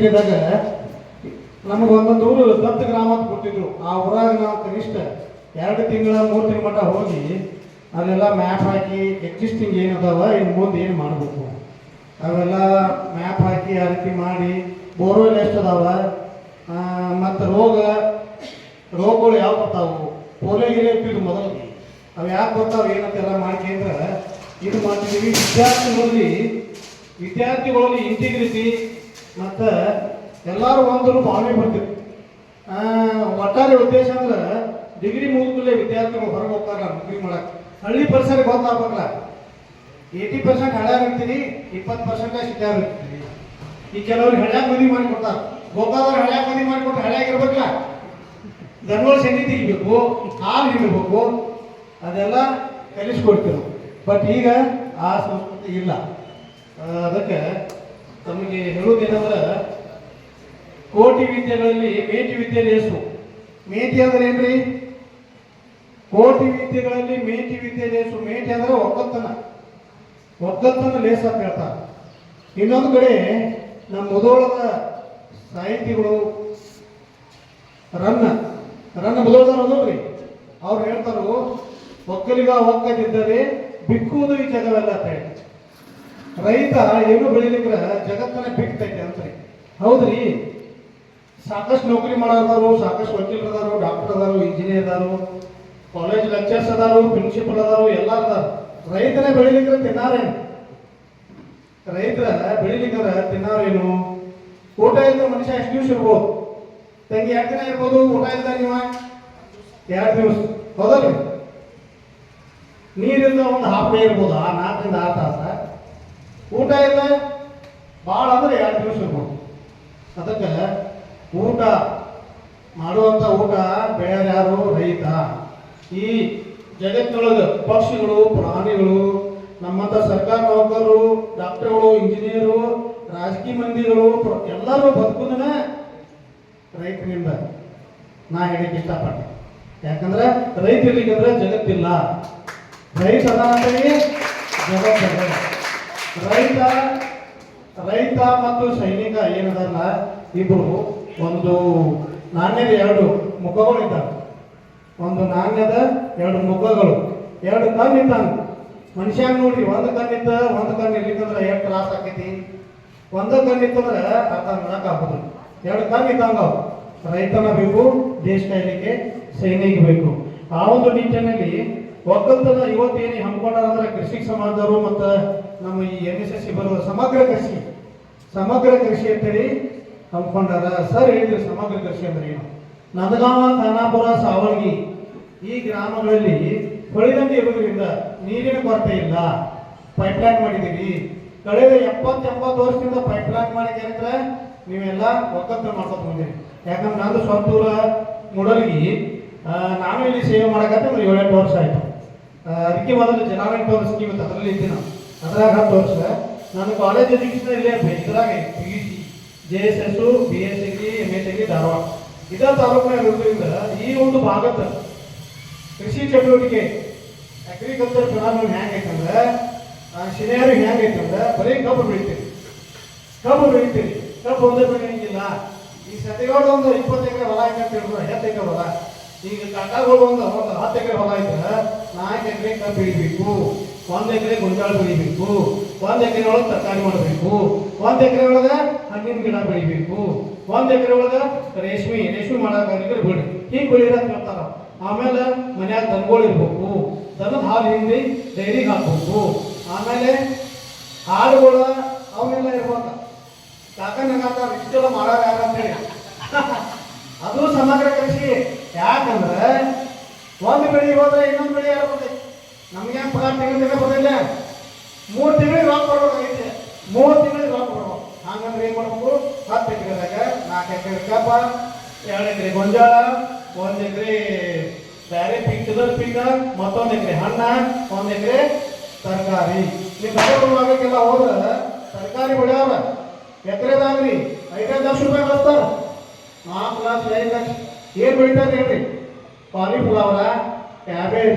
ಯೂನಿವರ್ಸಿಟಿದಾಗ ನಮಗೆ ಒಂದೊಂದು ಊರು ದತ್ತ ಗ್ರಾಮ ಅಂತ ಕೊಟ್ಟಿದ್ರು. ಆ ಊರಾಗ ನಾವು ಕನಿಷ್ಠ 2 ತಿಂಗಳ 3 ತಿಂಗಳ ಮಟ್ಟ ಹೋಗಿ ಅಲ್ಲೆಲ್ಲ ಮ್ಯಾಪ್ ಹಾಕಿ ಎಕ್ಸಿಸ್ಟಿಂಗ್ ಏನದಾವ ಇನ್ನು ಮುಂದೆ ಏನು ಮಾಡಬೇಕು ಅವೆಲ್ಲ ಮ್ಯಾಪ್ ಹಾಕಿ ಆ ರೀತಿ ಮಾಡಿ ಬೋರ್ವೆಲ್ ಎಷ್ಟು ಅದಾವ, ಮತ್ತು ರೋಗಗಳು ಯಾವ ಬರ್ತಾವು, ಪೋಲಿಯೋ ಗಿಲಿಯೋ ಇರ್ತಿದ್ವು ಮೊದಲು, ಅವು ಯಾಕೆ ಬರ್ತಾವೆ ಏನಂತೆಲ್ಲ ಮಾಡ್ಕೊಂಡ್ರೆ ಇದು ಮಾಡ್ತಿದ್ದೀವಿ. ವಿದ್ಯಾರ್ಥಿಗಳಲ್ಲಿ ಇಂಟಿಗ್ರಿಟಿ ಮತ್ತು ಎಲ್ಲರೂ ಒಂದು ಭಾವನೆ ಬರ್ತಿತ್ತು. ಒಟ್ಟಾರೆ ಉದ್ದೇಶ ಅಂದ್ರೆ ಡಿಗ್ರಿ ಮುಗಿದ್ಮೇಲೆ ವಿದ್ಯಾರ್ಥಿಗಳು ಹೊರಗೆ ಹೋಗ್ತಾರೆ ನೌಕರಿ ಮಾಡಕ್ಕೆ. ಹಳ್ಳಿ ಪರಿಸರ ಗೊತ್ತಾಗಬೇಕಲ್ಲ, 80% ಹಳ್ಯಾಗ ಇರ್ತೀವಿ, 20% ಸಿಟ್ಯಾಗ ಇರ್ತೀವಿ. ಈ ಕೆಲವ್ರಿಗೆ ಹಳ್ಯಾಗ ಮದುವೆ ಮಾಡಿಕೊಡ್ತಾರೆ, ಗೋಕಾದವ್ರು ಹಳ್ಯಾಗ ಮದುವೆ ಮಾಡಿಕೊಟ್ಟು ಹಳ್ಯಾಗ ಇರ್ಬೇಕಲ್ಲ, ದನಗಳು ಸೆಂಡಿ ತೆಗಿಬೇಕು, ಹಾಲು ಹಿಡಬೇಕು, ಅದೆಲ್ಲ ಕಲಿಸ್ಕೊಡ್ತೀವಿ. ಬಟ್ ಈಗ ಆ ಸಂಸ್ಕೃತಿ ಇಲ್ಲ. ಅದಕ್ಕೆ ನಮಗೆ ಹೇಳುವುದೇನಂದ್ರೆ ಕೋಟಿ ವಿದ್ಯೆಗಳಲ್ಲಿ ಮೇಟಿ ವಿದ್ಯೆ ಲೇಸು. ಮೇಟಿ ಅಂದ್ರೆ ಏನ್ರಿ? ಕೋಟಿ ವಿದ್ಯೆಗಳಲ್ಲಿ ಮೇಟಿ ವಿದ್ಯೆ ಲೇಸು. ಮೇಟಿ ಅಂದ್ರೆ ಒಕ್ಕತ್ತನ ಲೇಸ್ ಅಂತ ಹೇಳ್ತಾರೆ. ಇನ್ನೊಂದು ಕಡೆ ನಮ್ಮ ಮುಧೋಳದ ಸಾಹಿತಿಗಳು ರನ್ನ ಮುಧೋಳದವ್ರು ಅದಲ್ರಿ, ಅವ್ರು ಹೇಳ್ತಾರು ಒಕ್ಕಲಿಗ ಒಕ್ಕದಿದ್ದರೆ ಬಿಕ್ಕುವುದು ಈ ಜಗವೆಲ್ಲ ಅಂತ ಹೇಳಿ. ರೈತ ಏನು ಬೆಳಿಲಿಕ್ರ ಜಗತ್ತನ್ನ ಬಿಕ್ತೈತೆ ಅಂತ್ರಿ. ಹೌದ್ರಿ, ಸಾಕಷ್ಟು ನೌಕರಿ ಮಾಡೋದಾರು, ಸಾಕಷ್ಟು ವಕೀಲರದಾರು, ಡಾಕ್ಟರ್ ಅದಾರು, ಇಂಜಿನಿಯರ್ ಅದಾರು, ಕಾಲೇಜ್ ಲೆಕ್ಚರ್ಸ್ ಅದಾರು, ಪ್ರಿನ್ಸಿಪಲ್ ಅದಾರು, ಎಲ್ಲ ಅದಾರು. ರೈತನೇ ಬೆಳಿಲಿಕ್ರ ತಿನ್ನಾರೇನು? ರೈತರ ಬೆಳಿಲಿಕ್ರ ತಿನ್ನಾರೇನು? ಊಟ ಇಲ್ಲದ ಮನುಷ್ಯ ಎಷ್ಟು ದಿವಸ ಇರ್ಬೋದು? ತಂಗಿ 2 ದಿನ ಇರ್ಬೋದು, ಊಟ ಇಲ್ದ ನೀವ 2 ದಿವಸ. ಹೌದಲ್ರಿ? ನೀರಿಂದ ಒಂದು ಹಾಫ್ ಡೇ ಇರ್ಬೋದು, 4 ರಿಂದ 6 ತಾಸ. ಊಟ ಇಲ್ಲ ಭಾಳ ಅಂದ್ರೆ 2 ದಿವಸ ಇರ್ಬೋದು. ಅದಕ್ಕೆ ಊಟ ಮಾಡುವಂಥ ಊಟ ಬೆಳೆಯೋರು ಯಾರು? ರೈತ. ಈ ಜಗತ್ತಿನೊಳಗೆ ಪಕ್ಷಿಗಳು, ಪ್ರಾಣಿಗಳು, ನಮ್ಮಂಥ ಸರ್ಕಾರ ನೌಕರರು, ಡಾಕ್ಟರ್ಗಳು, ಇಂಜಿನಿಯರು, ರಾಜಕೀಯ ಮಂದಿಗಳು ಎಲ್ಲರೂ ಬದುಕುದನ್ನ ರೈತರಿಂದ ನಾ ಹೇಳಿಕ್ಕೆ ಇಷ್ಟಪಟ್ಟೆ. ಯಾಕಂದ್ರೆ ರೈತ ಇರ್ಲಿಕ್ಕಂದ್ರೆ ಜಗತ್ತಿಲ್ಲ. ರೈತ ಅದಾನಂತೇಳಿ ಜಗತ್ತಿಲ್ಲ. ರೈತ ಮತ್ತು ಸೈನಿಕ ಏನದಲ್ಲ, ಇಬ್ಬರು ಒಂದು ನಾಣ್ಯದ 2 ಮುಖಗಳು ಇದ್ದಾವೆ. ಒಂದು ನಾಣ್ಯದ 2 ಮುಖಗಳು, 2 ಕಣ್ಣು ಇದ್ದಾನೆ ಮನುಷ್ಯಾಗ. ನೋಡ್ರಿ, ಒಂದು ಕಣ್ಣಿದ್ದ ಒಂದು ಕಣ್ಣು ಇರ್ಲಿಕ್ಕಂದ್ರೆ ಎಷ್ಟು ತ್ರಾಸ ಆಕೈತಿ. ಒಂದು ಕಣ್ಣಿತ್ತಂದ್ರೆ ಅರ್ಥ ಮಾಡಕ್ ಆಗೋದು. 2 ಕಣ್ಣು ಇದ್ದಂಗ ರೈತನ ಬೇಕು, ದೇಶ ಕಾಯಲಿಕ್ಕೆ ಸೈನಿಕ ಬೇಕು. ಆ ಒಂದು ನಿಟ್ಟಿನಲ್ಲಿ ಒಕ್ಕಲ್ತನ ಇವತ್ತೇನು ಹಮ್ಮಿಕೊಂಡ್ರೆ ಕೃಷಿ ಸಮಾಜದವರು ಮತ್ತು ನಮ್ಮ ಈ NSS ಬರುವ ಸಮಗ್ರ ಕೃಷಿ ಅಂತೇಳಿ ಹಮ್ಮಿಕೊಂಡಾರ. ಸರ್ ಹೇಳಿದ್ರು ಸಮಗ್ರ ಕೃಷಿ ಅಂದ್ರೆ ಏನು? ನಂದಗಾಂವ, ಖಾನಾಪುರ, ಸಾವಳಗಿ ಈ ಗ್ರಾಮಗಳಲ್ಲಿ ಹೊಳಿದಂತೆ ಇರುವುದರಿಂದ ನೀರಿನ ಕೊರತೆ ಇಲ್ಲ. ಪೈಪ್ಲೈನ್ ಮಾಡಿದ್ದೀವಿ. ಕಳೆದ 70-80 ವರ್ಷದಿಂದ ಪೈಪ್ಲೈನ್ ಮಾಡಿದ್ರೆ ನೀವೆಲ್ಲ ಒಕ್ಕಲ್ತನ ಮಾಡ್ಕೊಂಡು ಬಂದಿರಿ. ಯಾಕಂದ್ರೆ ನಂದು ಸ್ವಂತ ಊರ ಮೂಡಲ್ಗಿ. ನಾನು ಇಲ್ಲಿ ಸೇವೆ ಮಾಡಕತ್ತೆ 7-8 ವರ್ಷ ಆಯಿತು. ಅದಕ್ಕೆ ಮೊದಲು ಜನಾಡಳಿತ ಸ್ಕೀಮ್ ಇತ್ತು, ಅದರಲ್ಲಿ ಇದ್ದೀನಿ ನಾವು. ಅದ್ರಾಗ 10 ವರ್ಷ. ನಾನು ಕಾಲೇಜ್ ಎಜುಕೇಷನ್ ಇಲ್ಲೇ ಇದ್ರಾಗ PUC, JSS, BSc, MSc Dharwad ಇದ ತಾಲೂಕಿನಾಗ ಇರೋದ್ರಿಂದ ಈ ಒಂದು ಭಾಗದ ಕೃಷಿ ಚಟುವಟಿಕೆ ಅಗ್ರಿಕಲ್ಚರ್ ಫಿನಾಮಿನಲ್ ಹೆಂಗೈತಂದ್ರೆ, ಸಿನಿಯರು ಹೆಂಗೈತಂದ್ರೆ ಬರೀ ಕಬ್ಬು ಬೆಳಿತೀರಿ. ಕಬ್ಬು ಒಂದೇ ಬೆಳೆಯಂಗಿಲ್ಲ. ಈ ಸತಿಗೋಡು ಒಂದು 20 ಎಕರೆ ಹೊಲ ಐತೆ ಅಂತ ಹೇಳಿದ್ರೆ 10 ಎಕರೆ ಹೊಲ. ಈಗ ಕಾಕಾಗೋಡು ಒಂದು 10 ಎಕರೆ ಹೊಲ ಐತೆ, 4 ಎಕರೆ ಕಬ್ಬು ಬೆಳಿಬೇಕು, 1 ಎಕರೆ ಗೊಂಜಾಳ ಬೆಳಿಬೇಕು, 1 ಎಕರೆ ಒಳಗೆ ತರಕಾರಿ ಮಾಡಬೇಕು, 1 ಎಕರೆ ಒಳಗೆ ಹಣ್ಣಿನ ಗಿಡ ಬೆಳಿಬೇಕು, 1 ಎಕರೆ ಒಳಗೆ ರೇಷ್ಮೆ ಮಾಡೋಕೆ ಬೆಳಿ. ಹಿಂಗೆ ಬೆಳಿರತ್ ಹೇಳ್ತಾರ. ಆಮೇಲೆ ಮನ್ಯಾಗ ದನಗಳು ಇರ್ಬೇಕು, ದನದ ಹಾಲು ಹಿಂಡಿ ಡೈರಿಗೆ ಹಾಕ್ಬೇಕು. ಆಮೇಲೆ ಹಾಡುಗಳು ಅವನ್ನೆಲ್ಲ ಇರ್ಬೇಕ. ಕಾಕನಗಾತ ಇಷ್ಟೆಲ್ಲ ಮಾಡಾರ ಯಾರು ಅಂತೇಳಿ ಅದು ಸಮಗ್ರ ಕೃಷಿ. ಯಾಕಂದ್ರೆ ಒಂದು ಬೆಳೆ ಹೋದ್ರೆ ಇನ್ನೊಂದು ಬೆಳೆ ಯಾರು ಬರ್ತೈತಿ. ನಮ್ಗೆ ಪಗಾರ ತಿಂಗಳ ಬರೋದಿಲ್ಲ, 3 ತಿಂಗಳಿಗೆ ರೊಕ್ಕ ಬರ್ಬೇಕಾಗೈತೆ. 3 ತಿಂಗಳಿಗೆ ರೊಕ್ಕ ಬರ್ಬೇಕು. ಹಂಗಂದ್ರೆ ಏನ್ ಮಾಡ್ಬೇಕು? 10 ಎಕರೆದಾಗ 4 ಎಕರೆ ಕಬ್ಬ, 2 ಎಕರೆ ಗೊಂಜಾಳ, 1 ಎಕರೆ ಬೇರೆ ಪೀಕ, ಮತ್ತೊಂದು ಎಕರೆ ಹಣ್ಣ, 1 ಎಕರೆ ತರಕಾರಿ. ನೀವು ಬೆಳೆಗೆಲ್ಲ ಹೋದ್ರೆ ತರಕಾರಿ ಬೆಳೆಯವ್ರ ಎಕರೆದಾಗ್ರಿ 5 ಲಕ್ಷ ರೂಪಾಯಿ ಬರ್ತಾರ. 4 ಲಕ್ಷ 5 ಲಕ್ಷ ಏನ್ ಬೆಳಿತಾರೆ ಹೇಳ್ರಿ? ಕಾಲಿಫ್ಲವರ, ಕ್ಯಾಬೇಜ್,